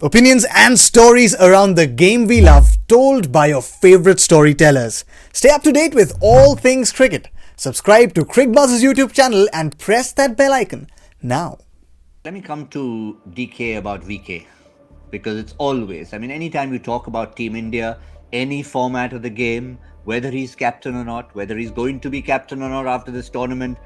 Opinions and stories around the game we love, told by your favorite storytellers. Stay up to date with all things cricket. Subscribe to Crickbuzz's YouTube channel and press that bell icon now. Let me come to DK about VK because it's always, anytime you talk about Team India, any format of the game, whether he's captain or not, whether he's going to be captain or not after this tournament,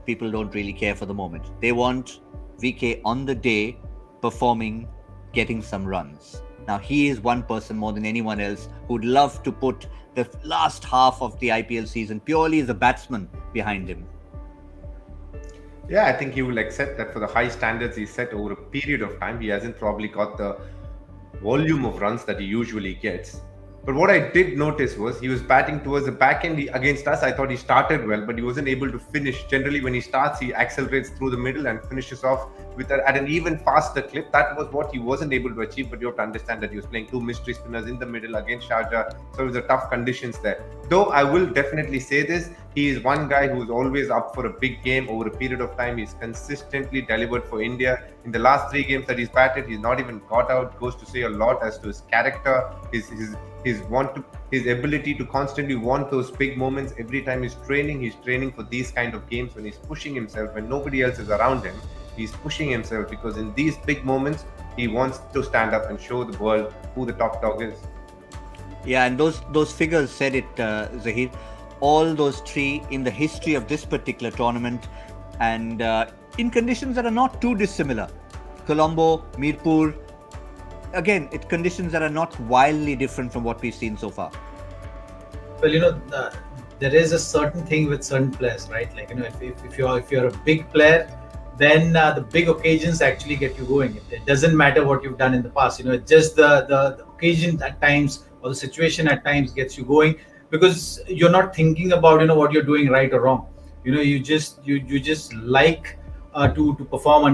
people don't really care for the moment. They want VK on the day performing, getting some runs. Now, he is one person more than anyone else who'd love to put the last half of the IPL season purely as a batsman behind him. Yeah, I think he will accept that for the high standards he set over a period of time, he hasn't probably got the volume of runs that he usually gets. But what I did notice was he was batting towards the back end against us. I thought he started well, but he wasn't able to finish. Generally, when he starts, he accelerates through the middle and finishes off at an even faster clip. That was what he wasn't able to achieve. But you have to understand that he was playing two mystery spinners in the middle against Sharjah, so it was a tough conditions there. Though I will definitely say this, he is one guy who is always up for a big game over a period of time. He's consistently delivered for India. In the last 3 games that he's batted, he's not even got out. Goes to say a lot as to his character, his ability to constantly want those big moments. Every time he's training for these kind of games when he's pushing himself when nobody else is around him. He's pushing himself because in these big moments he wants to stand up and show the world who the top dog is. Yeah, and those figures said it, Zahir. All those 3 in the history of this particular tournament, and in conditions that are not too dissimilar. Colombo, Mirpur, again, it's conditions that are not wildly different from what we've seen so far. Well, there is a certain thing with certain players, right? Like, if you're a big player, then the big occasions actually get you going. It doesn't matter what you've done in the past. It's just the occasion at times or the situation at times gets you going, because you're not thinking about what you're doing right or wrong. You just like to perform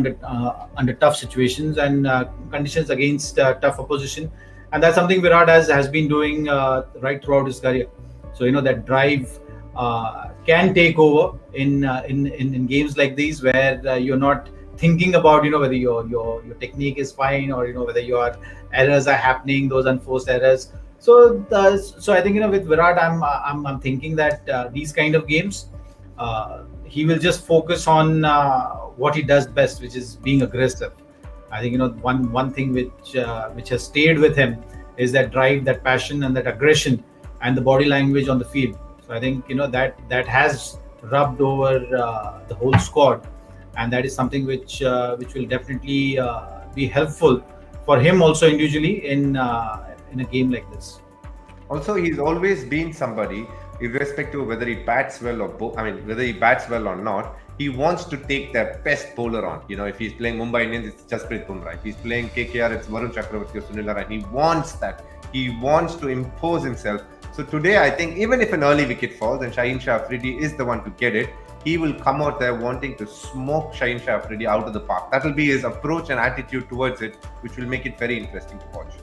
under tough situations and conditions against tough opposition, and that's something Virat has been doing right throughout his career. So that drive can take over in games like these where you're not thinking about whether your technique is fine or whether your errors are happening, those unforced errors. So I think with Virat, I'm thinking that these kind of games, he will just focus on what he does best, which is being aggressive. I think one thing which has stayed with him is that drive, that passion, and that aggression, and the body language on the field. So I think that has rubbed over the whole squad, and that is something which will definitely be helpful for him also individually in a game like this. Also, he's always been somebody, irrespective of whether he bats well or whether he bats well or not, he wants to take their best bowler on. If he's playing Mumbai Indians, it's Jasprit Bumrah. If he's playing KKR, it's Varun Chakravarti or Sunil Narine. He wants that. He wants to impose himself. So today, I think even if an early wicket falls and Shaheen Shah Afridi is the one to get it, he will come out there wanting to smoke Shaheen Shah Afridi out of the park. That will be his approach and attitude towards it, which will make it very interesting to watch.